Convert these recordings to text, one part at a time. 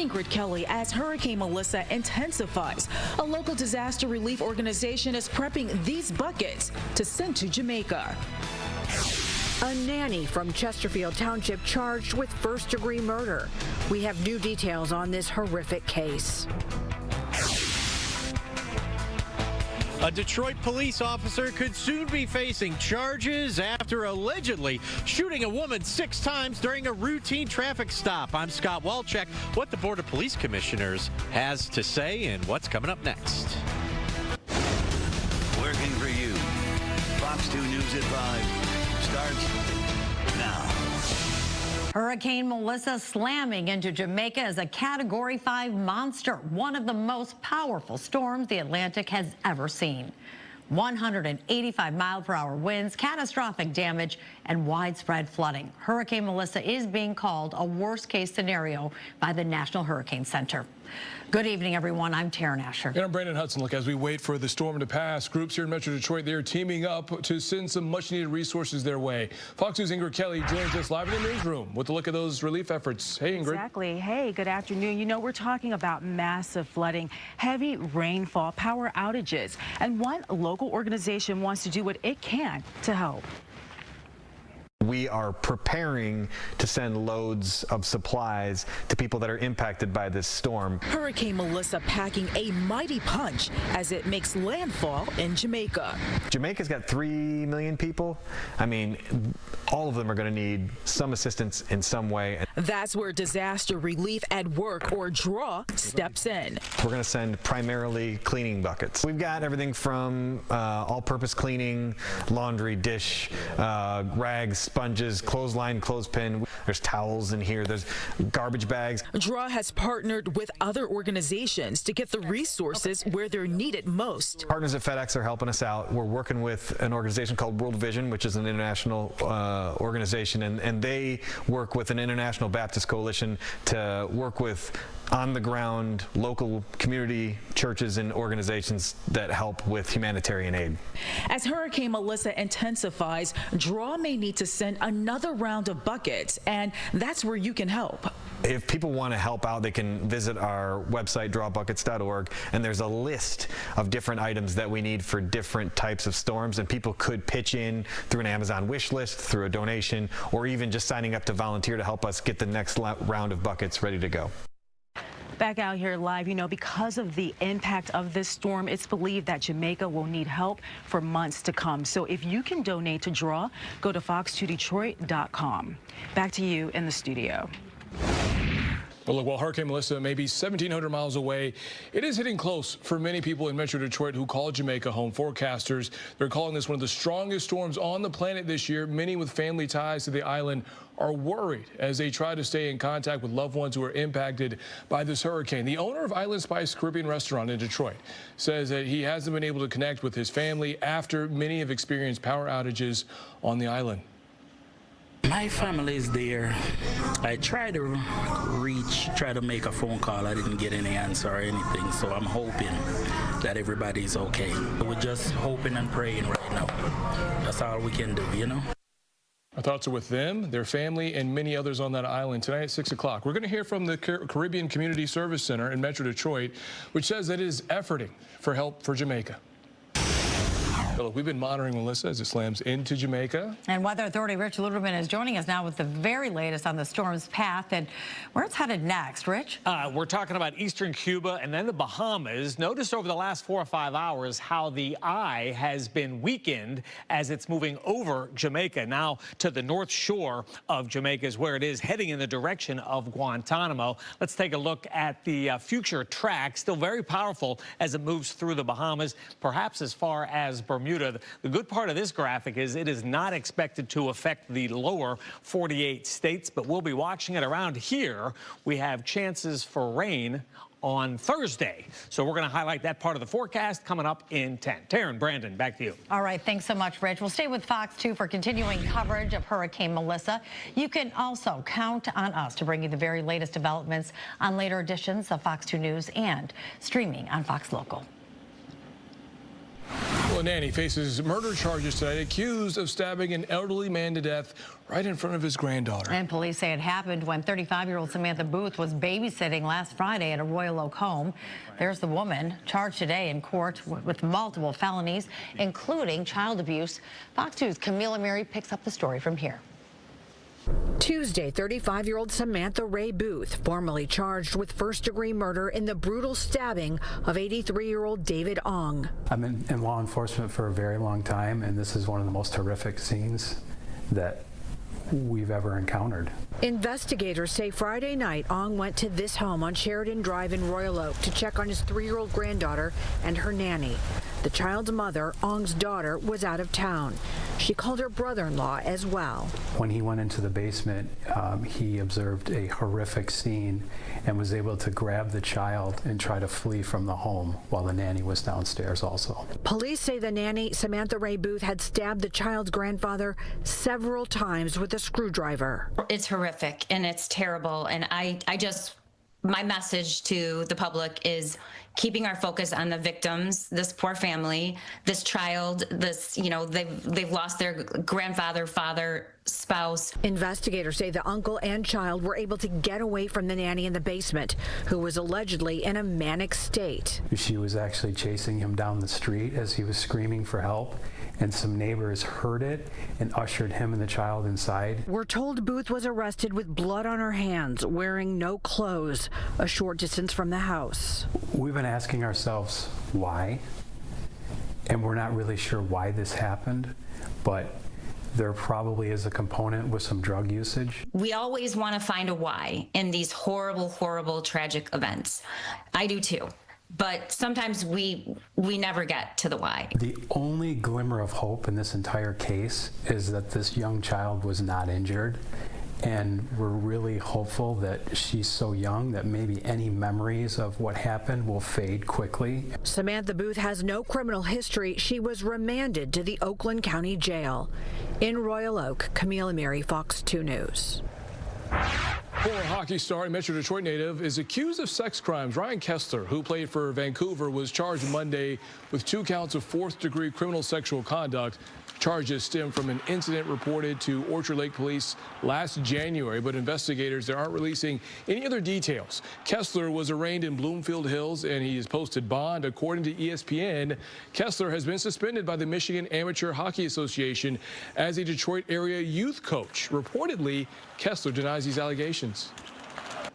Ingrid Kelly as Hurricane Melissa intensifies. A local disaster relief organization is prepping these buckets to send to Jamaica. A nanny from Chesterfield Township charged with first-degree murder. We have new details on this horrific case. A Detroit police officer could soon be facing charges after allegedly shooting a woman 6 times during a routine traffic stop. I'm Scott Walczak. What the Board of Police Commissioners has to say and what's coming up next. Working for you. Fox 2 News at 5 starts now. Hurricane Melissa slamming into Jamaica as a Category 5 monster, one of the most powerful storms the Atlantic has ever seen. 185-mile-per-hour winds, catastrophic damage, and widespread flooding. Hurricane Melissa is being called a worst-case scenario by the National Hurricane Center. Good evening, everyone. I'm Taryn Asher. And I'm Brandon Hudson. Look, as we wait for the storm to pass, groups here in Metro Detroit, they're teaming up to send some much-needed resources their way. Fox News' Ingrid Kelly joins us live in the newsroom with a look at those relief efforts. Hey, Ingrid. Exactly. Hey, good afternoon. You know, we're talking about massive flooding, heavy rainfall, power outages, and one local organization wants to do what it can to help. We are preparing to send loads of supplies to people that are impacted by this storm. Hurricane Melissa packing a mighty punch as it makes landfall in Jamaica. Jamaica's got 3 million people. I mean, all of them are going to need some assistance in some way. That's where Disaster Relief at Work, or DRAW, steps in. We're going to send primarily cleaning buckets. We've got everything from all-purpose cleaning, laundry, dish, rags, sponges, clothesline, clothespin. There's towels in here. There's garbage bags. DRAW has partnered with other organizations to get the resources where they're needed most. Partners at FedEx are helping us out. We're working with an organization called World Vision, which is an international organization, and they work with an international Baptist coalition to work with on-the-ground local community churches and organizations that help with humanitarian aid. As Hurricane Melissa intensifies, DRAW may need to send another round of buckets, and that's where you can help. If people want to help out, they can visit our website, drawbuckets.org, and there's a list of different items that we need for different types of storms, and people could pitch in through an Amazon wish list, through a donation, or even just signing up to volunteer to help us get the next round of buckets ready to go. Back out here live, you know, because of the impact of this storm, it's believed that Jamaica will need help for months to come. So if you can donate to DRAW, go to fox2detroit.com. Back to you in the studio. Well, look, while Hurricane Melissa may be 1,700 miles away, it is hitting close for many people in Metro Detroit who call Jamaica home. Forecasters, they're calling this one of the strongest storms on the planet this year. Many with family ties to the island are worried as they try to stay in contact with loved ones who are impacted by this hurricane. The owner of Island Spice Caribbean Restaurant in Detroit says that he hasn't been able to connect with his family after many have experienced power outages on the island. My family is there. I tried to try to make a phone call. I didn't get any answer or anything, so I'm hoping that everybody's okay. We're just hoping and praying right now. That's all we can do, you know? Our thoughts are with them, their family, and many others on that island. Tonight at 6 o'clock, we're going to hear from the Caribbean Community Service Center in Metro Detroit, which says that it is efforting for help for Jamaica. Look, we've been monitoring Melissa as it slams into Jamaica. And Weather Authority Rich Luderman is joining us now with the very latest on the storm's path and where it's headed next. Rich? We're talking about eastern Cuba and then the Bahamas. Notice over the last 4 or 5 hours how the eye has been weakened as it's moving over Jamaica. Now to the north shore of Jamaica is where it is, heading in the direction of Guantanamo. Let's take a look at the future track. Still very powerful as it moves through the Bahamas, perhaps as far as Bermuda. The good part of this graphic is it is not expected to affect the lower 48 states, but we'll be watching it around here. We have chances for rain on Thursday. So we're going to highlight that part of the forecast coming up in 10. Taryn, Brandon, back to you. All right. Thanks so much, Rich. We'll stay with Fox 2 for continuing coverage of Hurricane Melissa. You can also count on us to bring you the very latest developments on later editions of Fox 2 News and streaming on Fox Local. Well, Nanny faces murder charges tonight, accused of stabbing an elderly man to death right in front of his granddaughter. And police say it happened when 35-year-old Samantha Booth was babysitting last Friday at a Royal Oak home. There's the woman charged today in court with multiple felonies, including child abuse. Fox 2's Camila Mary picks up the story from here. Tuesday, 35-year-old Samantha Ray Booth, formally charged with first-degree murder in the brutal stabbing of 83-year-old David Ong. I've been in law enforcement for a very long time, and this is one of the most horrific scenes that we've ever encountered. Investigators say Friday night, Ong went to this home on Sheridan Drive in Royal Oak to check on his 3-year-old granddaughter and her nanny. The child's mother, Ong's daughter, was out of town. She called her brother-in-law as well. When he went into the basement, he observed a horrific scene and was able to grab the child and try to flee from the home while the nanny was downstairs also. Police say the nanny, Samantha Ray Booth, had stabbed the child's grandfather several times with a screwdriver. It's horrific and it's terrible, and my message to the public is keeping our focus on the victims, this poor family, this child, they've lost their grandfather, father, spouse. Investigators say the uncle and child were able to get away from the nanny in the basement, who was allegedly in a manic state. She was actually chasing him down the street as he was screaming for help, and some neighbors heard it and ushered him and the child inside. We're told Booth was arrested with blood on her hands, wearing no clothes, a short distance from the house. We've been asking ourselves why, and we're not really sure why this happened, but there probably is a component with some drug usage. We always want to find a why in these horrible, horrible, tragic events. I do too. But sometimes we never get to the why. The only glimmer of hope in this entire case is that this young child was not injured, and we're really hopeful that she's so young that maybe any memories of what happened will fade quickly. Samantha Booth has no criminal history. She was remanded to the Oakland County Jail. In Royal Oak, Camila Mary, Fox 2 News. Former hockey star and Metro Detroit native is accused of sex crimes. Ryan Kessler, who played for Vancouver, was charged Monday with 2 counts of 4th-degree criminal sexual conduct. Charges stem from an incident reported to Orchard Lake Police last January, but investigators there aren't releasing any other details. Kessler was arraigned in Bloomfield Hills, and he has posted bond. According to ESPN, Kessler has been suspended by the Michigan Amateur Hockey Association as a Detroit area youth coach. Reportedly, Kessler denies these allegations.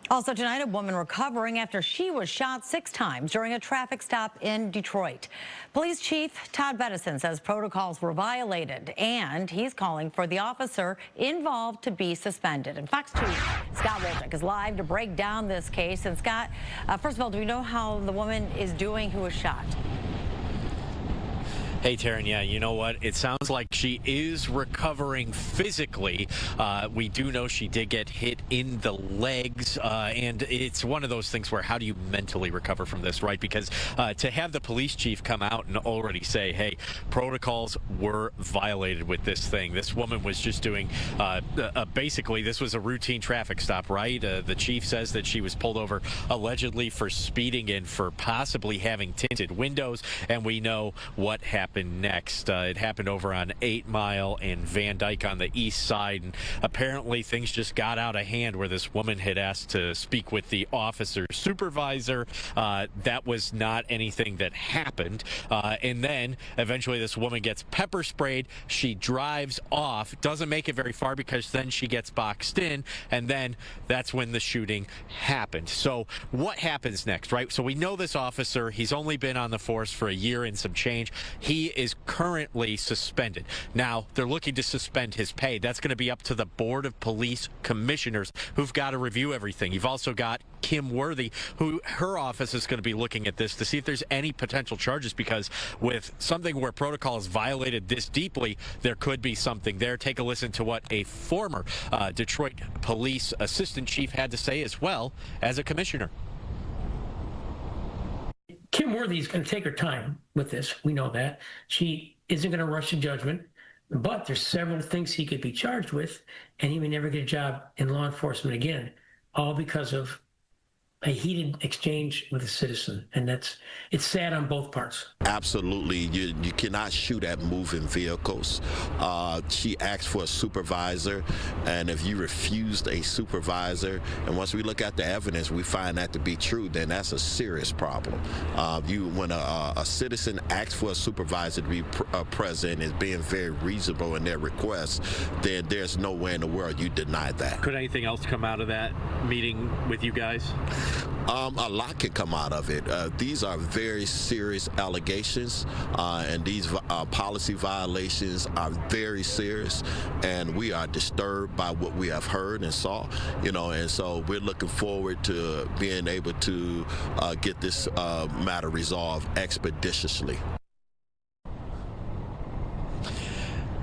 Also tonight, a woman recovering after she was shot 6 times during a traffic stop in Detroit. Police Chief Todd Bettison says protocols were violated, and he's calling for the officer involved to be suspended. And Fox 2's Scott Wolchek is live to break down this case. And Scott, first of all, do we know how the woman is doing who was shot? Hey, Taryn, yeah, you know what? It sounds like she is recovering physically. We do know she did get hit in the legs, and it's one of those things where how do you mentally recover from this, right? Because to have the police chief come out and already say, hey, protocols were violated with this thing. This woman was just doing, basically, this was a routine traffic stop, right? The chief says that she was pulled over allegedly for speeding and for possibly having tinted windows, and we know what happened next. It happened over on 8 Mile and Van Dyke on the east side, and apparently things just got out of hand where this woman had asked to speak with the officer's supervisor. That was not anything that happened, and then eventually this woman gets pepper sprayed. She drives off, doesn't make it very far because then she gets boxed in, and then that's when the shooting happened. So what happens next, right? So we know this officer, he's only been on the force for a year and some change. He is currently suspended. Now, they're looking to suspend his pay. That's going to be up to the Board of Police Commissioners, who've got to review everything. You've also got Kim Worthy, who her office is going to be looking at this to see if there's any potential charges, because with something where protocol is violated this deeply, there could be something there. Take a listen to what a former Detroit police assistant chief had to say as well as a commissioner. Kim Worthy is going to take her time with this. We know that. She isn't going to rush to judgment, but there's several things he could be charged with, and he may never get a job in law enforcement again, all because of a heated exchange with a citizen, and it's sad on both parts. Absolutely, you cannot shoot at moving vehicles. She asked for a supervisor, and if you refused a supervisor, and once we look at the evidence, we find that to be true, then that's a serious problem. When a citizen asks for a supervisor to be present, is being very reasonable in their request, then there's no way in the world you deny that. Could anything else come out of that meeting with you guys? A lot can come out of it. These are very serious allegations, and these policy violations are very serious, and we are disturbed by what we have heard and saw, and so we're looking forward to being able to get this matter resolved expeditiously.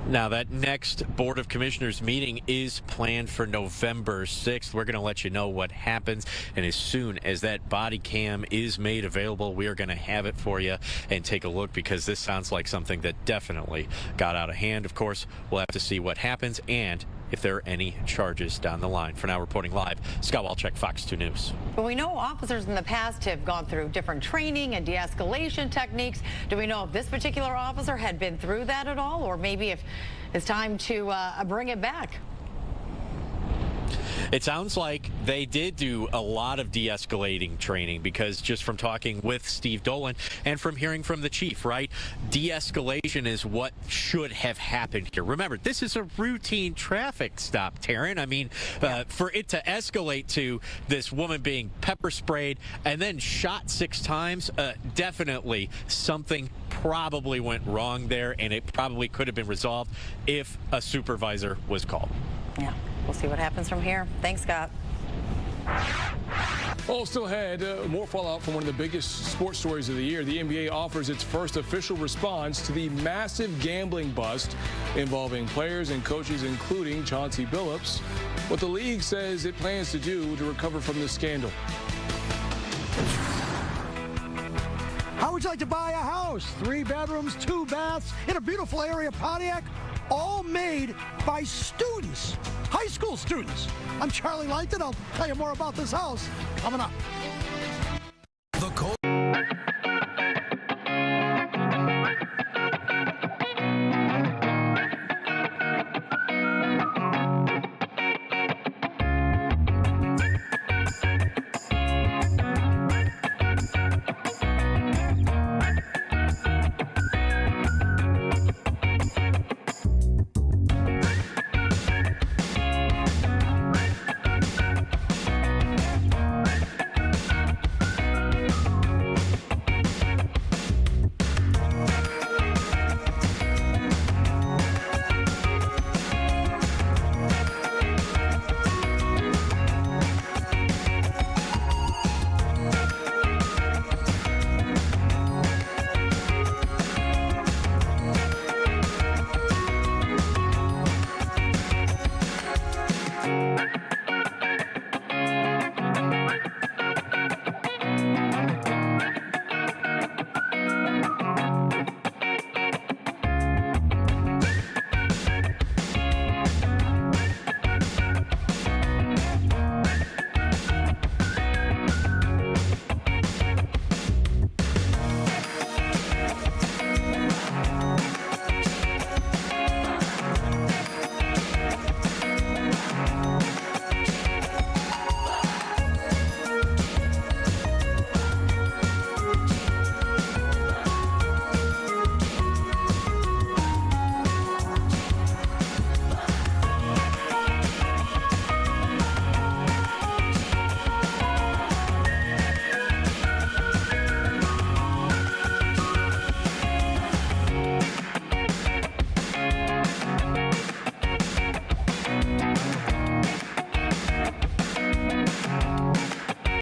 Now, that next Board of Commissioners meeting is planned for November 6th. We're going to let you know what happens, and as soon as that body cam is made available, we are going to have it for you and take a look, because this sounds like something that definitely got out of hand. Of course, we'll have to see what happens and if there are any charges down the line. For now, reporting live, Scott Walchek, Fox 2 News. But we know officers in the past have gone through different training and de-escalation techniques. Do we know if this particular officer had been through that at all, or maybe if it's time to bring it back? It sounds like they did do a lot of de-escalating training, because just from talking with Steve Dolan and from hearing from the chief, right? De-escalation is what should have happened here. Remember, this is a routine traffic stop, Taryn. I mean, for it to escalate to this woman being pepper sprayed and then shot 6 times, definitely something probably went wrong there, and it probably could have been resolved if a supervisor was called. Yeah. We'll see what happens from here. Thanks, Scott. Well, still ahead, more fallout from one of the biggest sports stories of the year. The NBA offers its first official response to the massive gambling bust involving players and coaches, including Chauncey Billups. What the league says it plans to do to recover from this scandal. How would you like to buy a house? 3 bedrooms, 2 baths in a beautiful area, Pontiac, all made by students, high school students. I'm Charlie Langton. I'll tell you more about this house coming up.